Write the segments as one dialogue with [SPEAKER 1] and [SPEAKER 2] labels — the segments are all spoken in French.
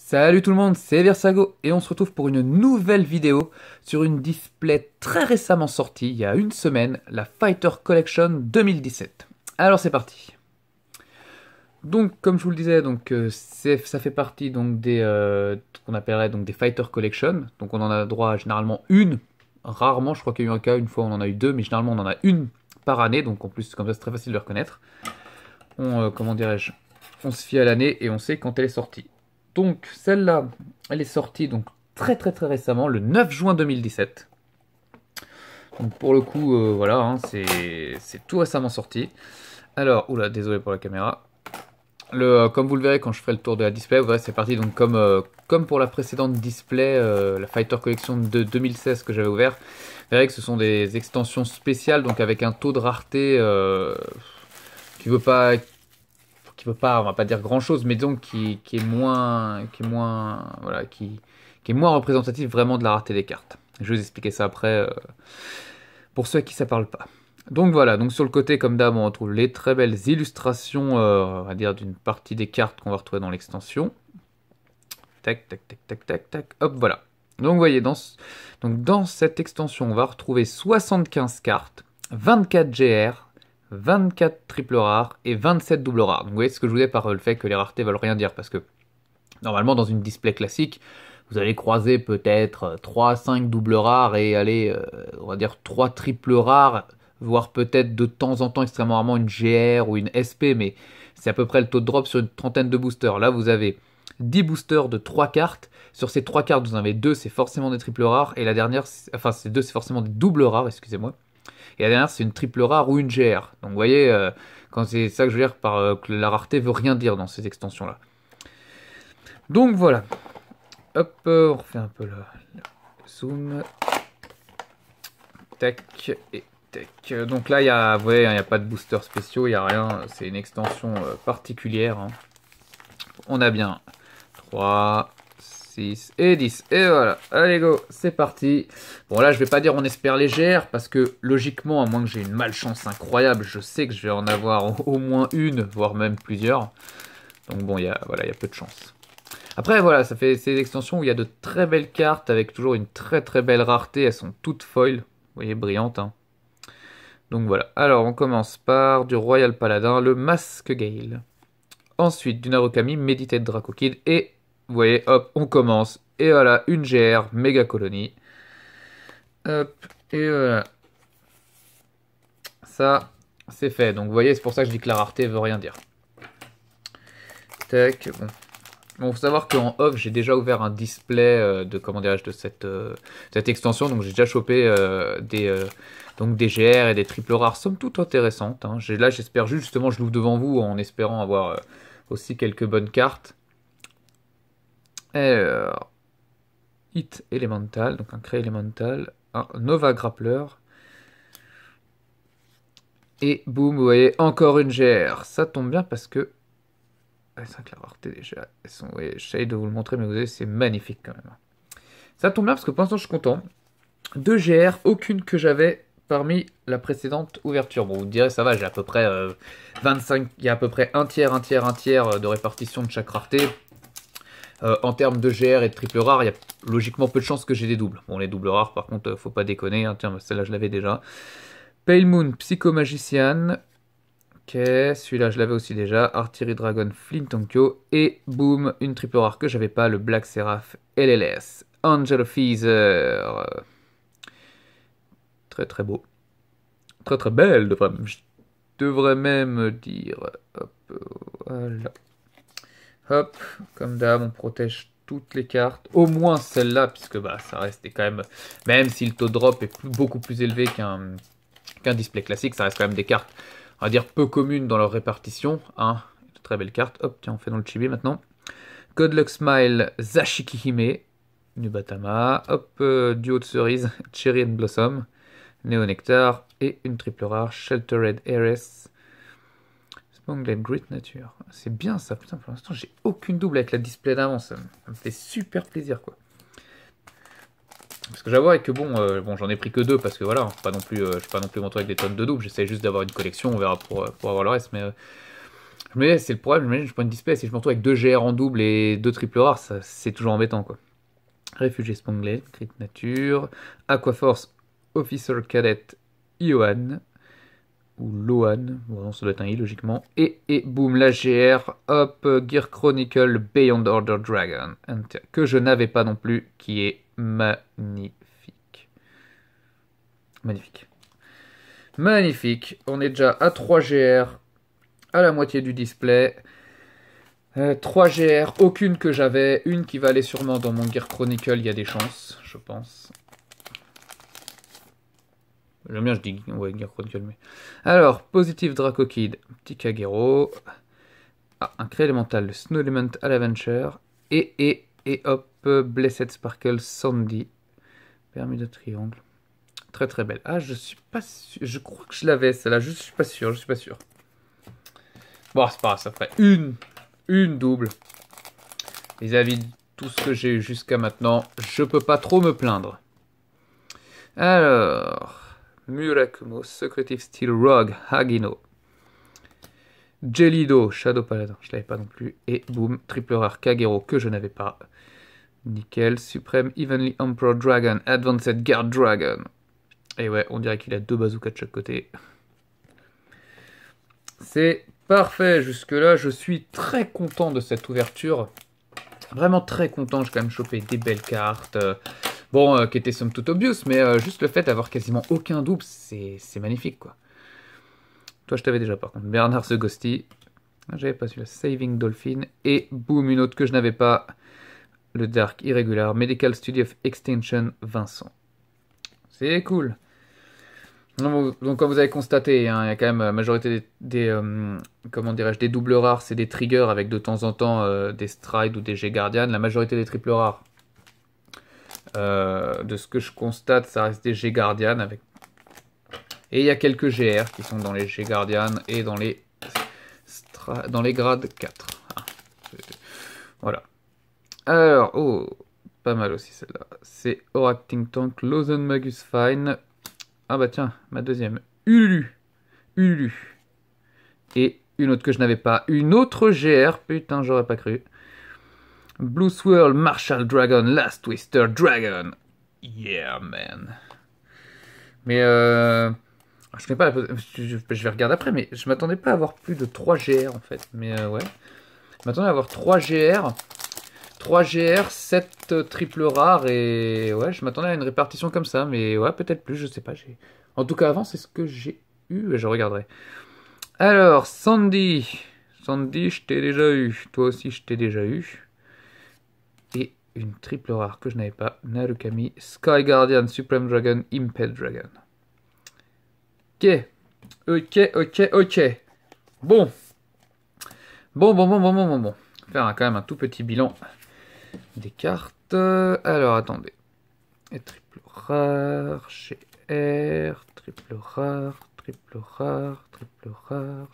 [SPEAKER 1] Salut tout le monde, c'est Versago et on se retrouve pour une nouvelle vidéo sur une display très récemment sortie, il y a une semaine, la Fighter Collection 2017. Alors c'est parti. Donc comme je vous le disais, ça fait partie donc des qu'on appellerait donc des Fighter Collection. Donc on en a droit à généralement une, rarement, je crois qu'il y a eu un cas une fois on en a eu deux, mais généralement on en a une par année, donc en plus comme ça c'est très facile de reconnaître. Comment dirais-je, on se fie à l'année et on sait quand elle est sortie. Donc celle-là, elle est sortie donc très récemment, le 9 juin 2017. Donc pour le coup, voilà, hein, c'est tout récemment sorti. Alors, oula, désolé pour la caméra. Comme vous le verrez quand je ferai le tour de la display, vous verrez c'est parti donc comme pour la précédente display, la Fighter Collection de 2016 que j'avais ouvert. Vous verrez que ce sont des extensions spéciales, donc avec un taux de rareté qui veut pas, on va pas dire grand chose, mais donc qui est moins, voilà, qui est moins représentatif vraiment de la rareté des cartes. Je vais vous expliquer ça après, pour ceux à qui ça parle pas. Donc voilà, donc sur le côté, comme d'hab, on retrouve les très belles illustrations, on va dire, d'une partie des cartes qu'on va retrouver dans l'extension. Tac, tac, tac, tac, tac, tac, hop, voilà. Donc vous voyez, dans cette extension, on va retrouver 75 cartes, 24 GR, 24 triple rares et 27 double rares. Donc vous voyez ce que je vous dis par le fait que les raretés veulent rien dire, parce que normalement dans une display classique, vous allez croiser peut-être 3-5 double rares et aller, on va dire 3 triple rares, voire peut-être de temps en temps extrêmement rarement une GR ou une SP, mais c'est à peu près le taux de drop sur une trentaine de boosters. Là vous avez 10 boosters de 3 cartes. Sur ces 3 cartes, vous en avez 2, c'est forcément des triples rares. Et la dernière, enfin, ces 2, c'est forcément des doubles rares, excusez-moi. Et la dernière, c'est une triple rare ou une GR. Donc, vous voyez, quand c'est ça que je veux dire par que la rareté veut rien dire dans ces extensions-là. Donc, voilà. Hop, on refait un peu le zoom. Tac et tac. Donc là, vous voyez, il n'y a pas de booster spéciaux, il n'y a rien. C'est une extension particulière. Hein. On a bien 3, 6 et 10. Et voilà, allez go, c'est parti. Bon là, je vais pas dire on espère légère, parce que logiquement, à moins que j'ai une malchance incroyable, je sais que je vais en avoir au moins une, voire même plusieurs. Donc bon, voilà, il y a peu de chance. Après, voilà, ça fait ces extensions où il y a de très belles cartes, avec toujours une très belle rareté. Elles sont toutes foil, vous voyez, brillantes. Hein. Donc voilà, alors on commence par du Royal Paladin, le Masque Gale. Ensuite, du Narukami, Meditate Draco Kid. Et, vous voyez, hop, on commence. Et voilà, une GR, méga colonie. Hop, et voilà. Ça, c'est fait. Donc, vous voyez, c'est pour ça que je dis que la rareté veut rien dire. Tac, bon. Bon, faut savoir qu'en off, j'ai déjà ouvert un display de, comment dirais-je, de cette extension. Donc, j'ai déjà chopé donc des GR et des triples rares, somme toute intéressantes. Hein. Là, j'espère justement, je l'ouvre devant vous en espérant avoir aussi quelques bonnes cartes. Alors, Hit Elemental, donc un Cré Elemental, un Nova Grappler. Et boum, vous voyez, encore une GR. Ça tombe bien parce que... c'est vrai que la rareté déjà, elles sont... Ouais, j'essaie de vous le montrer, mais vous voyez, c'est magnifique quand même. Ça tombe bien parce que pour l'instant, je suis content. 2 GR, aucune que j'avais parmi la précédente ouverture. Bon, vous me direz, ça va, j'ai à peu près 25... Il y a à peu près un tiers de répartition de chaque rareté. En termes de GR et de triple rare, il y a logiquement peu de chances que j'ai des doubles. Bon, les doubles rares, par contre, faut pas déconner. Hein. Tiens, celle-là, je l'avais déjà. Pale Moon, Psychomagician. Ok, celui-là, je l'avais aussi déjà. Artillery Dragon, Flintonkyo. Et boum, une triple rare que j'avais pas, le Black Seraph LLS. Angel of Feather. Très beau. Très belle, je devrais même dire. Hop, voilà. Hop, comme d'hab, on protège toutes les cartes, au moins celle-là, puisque bah, ça restait quand même si le taux de drop est beaucoup plus élevé qu'un display classique, ça reste quand même des cartes, on va dire, peu communes dans leur répartition. Hein. De très belles cartes. Hop, tiens, on fait dans le chibi maintenant. Godluck Smile, Zashiki Hime, Nubatama, hop, duo de cerise, Cherry and Blossom, Neo Nectar, et une triple rare, Sheltered Heiress. Spangland Great Nature. C'est bien ça, putain, pour l'instant j'ai aucune double avec la display d'avant, ça me fait super plaisir quoi. Parce que j'avoue que bon j'en ai pris que 2 parce que voilà, je ne vais pas non plus montrer avec des tonnes de doubles, j'essaie juste d'avoir une collection, on verra pour avoir le reste, mais Mais c'est le problème, je prends une display, si je me retrouve avec 2 GR en double et 2 triple rares, c'est toujours embêtant quoi. Réfugié Spangled, Crit Nature, Aquaforce, Officer Cadet, Ioan, ou Loan, bon, ça doit être un I logiquement, et boum, la GR, hop, Gear Chronicle, Beyond Order Dragon, que je n'avais pas non plus, qui est magnifique. Magnifique. Magnifique, on est déjà à 3 GR, à la moitié du display. 3 GR, aucune que j'avais, une qui va aller sûrement dans mon Gear Chronicle, il y a des chances, je pense. J'aime bien, je dis ouais, Gear Chronicle, mais... Alors, Positive Draco Kid, petit Kagero. Ah, un Cré élémental, le Snow Element à l'Aventure. Et hop, Blessed Sparkle Sandy. Permis de triangle. Très très belle. Ah, je suis pas sûr. Je crois que je l'avais, celle-là. Je suis pas sûr, je suis pas sûr. Bon, c'est pas grave, ça fait une double. Vis-à-vis de tout ce que j'ai eu jusqu'à maintenant, je peux pas trop me plaindre. Alors, Murakumo, Secretive Steel Rogue, Hagino. Gelido, Shadow Paladin, je l'avais pas non plus. Et boum, triple rare Kagero que je n'avais pas. Nickel, Supreme Evenly Emperor Dragon, Advanced Guard Dragon. Et ouais, on dirait qu'il a 2 bazookas de chaque côté. C'est parfait, jusque-là, je suis très content de cette ouverture. Vraiment très content, j'ai quand même chopé des belles cartes. Bon, qui étaient somme toute obvious, mais juste le fait d'avoir quasiment aucun double, c'est magnifique, quoi. Toi, je t'avais déjà, par contre. Bernard the Ghosty. J'avais pas su le Saving Dolphin. Et boum, une autre que je n'avais pas. Le Dark Irregular. Medical Study of Extinction, Vincent. C'est cool. Donc, comme vous avez constaté, hein, il y a quand même la majorité comment dirais-je, des doubles rares, c'est des triggers avec de temps en temps des Stride ou des G-Guardian. La majorité des triples rares, de ce que je constate, ça reste des G-Guardian avec... Et il y a quelques GR qui sont dans les G-Guardian et dans les grades 4. Ah, voilà. Alors, oh, pas mal aussi celle-là. C'est Oracting Tank, Lozen Magus Fine. Ah bah tiens, ma deuxième. Ulu. Et une autre que je n'avais pas. Une autre GR. Putain, j'aurais pas cru. Blue Swirl, Marshall Dragon, Last Twister Dragon. Yeah, man. Mais je fais pas je vais regarder après, mais je m'attendais pas à avoir plus de 3 GR en fait. Mais ouais. Je m'attendais à avoir 3 GR. 3 GR, 7 triple rares et ouais, je m'attendais à une répartition comme ça, mais ouais, peut-être plus, je sais pas. En tout cas, avant, c'est ce que j'ai eu et je regarderai. Alors, Sandy. Sandy, je t'ai déjà eu. Toi aussi, je t'ai déjà eu. Et une triple rare que je n'avais pas. Narukami, Sky Guardian, Supreme Dragon, Impel Dragon. Ok. Bon. Bon. Faire quand même un tout petit bilan des cartes. Alors, attendez. Et triple rare, GR, triple rare, GR, triple rare,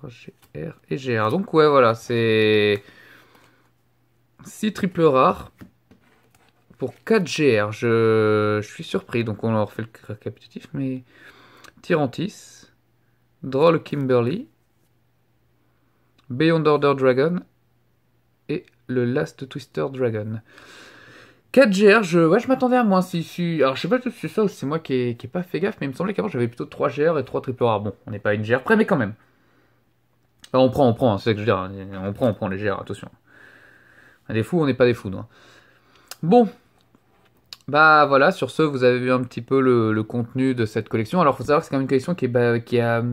[SPEAKER 1] GR et GR. Donc ouais, voilà, c'est 6 triple rares pour 4 GR. Je suis surpris, donc on leur fait le récapitulatif, mais Tyrantis, Droll Kimberly, Beyond Order Dragon et le Last Twister Dragon. 4 GR, je m'attendais à moins. Alors je sais pas si c'est ça ou si c'est moi qui ai pas fait gaffe, mais il me semblait qu'avant j'avais plutôt 3 GR et 3 triple rares. Bon, on n'est pas à une GR près, mais quand même. Enfin, on prend, c'est ça que je veux dire. On prend les GR, attention. Des fous, on n'est pas des fous, non. Bon. Bah voilà, sur ce, vous avez vu un petit peu le contenu de cette collection. Alors, il faut savoir que c'est quand même une collection qui a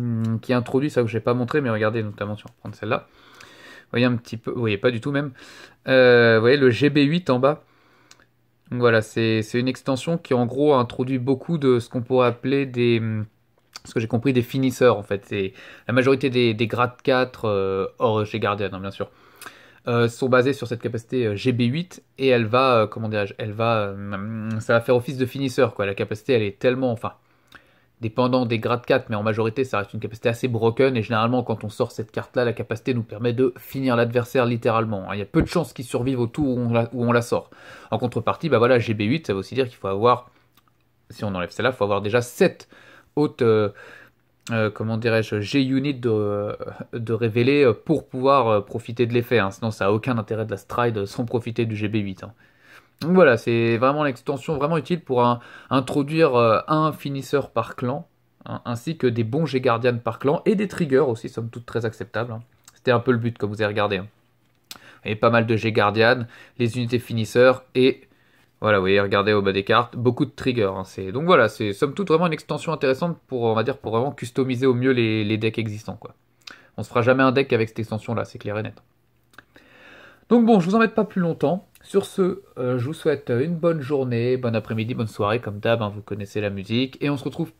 [SPEAKER 1] introduit, ça que je n'ai pas montré, mais regardez, notamment, si on reprend celle-là. Vous voyez un petit peu, vous voyez pas du tout même. Vous voyez le GB8 en bas. Donc voilà, c'est une extension qui en gros introduit beaucoup de ce qu'on pourrait appeler ce que j'ai compris, des finisseurs en fait. C'est la majorité des grades 4 hors chez Guardian, hein, bien sûr. Sont basés sur cette capacité GB8 et elle va, comment dirais-je, ça va faire office de finisseur quoi. La capacité elle est tellement, enfin, dépendant des grades 4, mais en majorité ça reste une capacité assez broken et généralement quand on sort cette carte là, la capacité nous permet de finir l'adversaire littéralement. Il y a peu de chances qu'il survive au tour où on la sort. En contrepartie, bah voilà, GB8 ça veut aussi dire qu'il faut avoir, si on enlève celle-là, il faut avoir déjà 7 hautes comment dirais-je, G-Unit de révéler pour pouvoir profiter de l'effet. Hein. Sinon, ça a aucun intérêt de la stride sans profiter du GB8. Hein. Donc voilà, c'est vraiment l'extension vraiment utile pour introduire un finisseur par clan, hein, ainsi que des bons G-Guardian par clan et des triggers aussi, somme toute très acceptables. Hein. C'était un peu le but, comme vous avez regardé. Hein. Et pas mal de G-Guardian, les unités finisseurs et voilà, vous voyez, regardez au bas des cartes, beaucoup de triggers. Hein, donc voilà, c'est somme toute vraiment une extension intéressante pour, on va dire, pour vraiment customiser au mieux les decks existants, quoi. On se fera jamais un deck avec cette extension-là, c'est clair et net. Donc bon, je vous embête pas plus longtemps. Sur ce, je vous souhaite une bonne journée, bon après-midi, bonne soirée, comme d'hab, hein, vous connaissez la musique. Et on se retrouve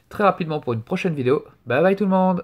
[SPEAKER 1] très rapidement pour une prochaine vidéo. Bye bye tout le monde!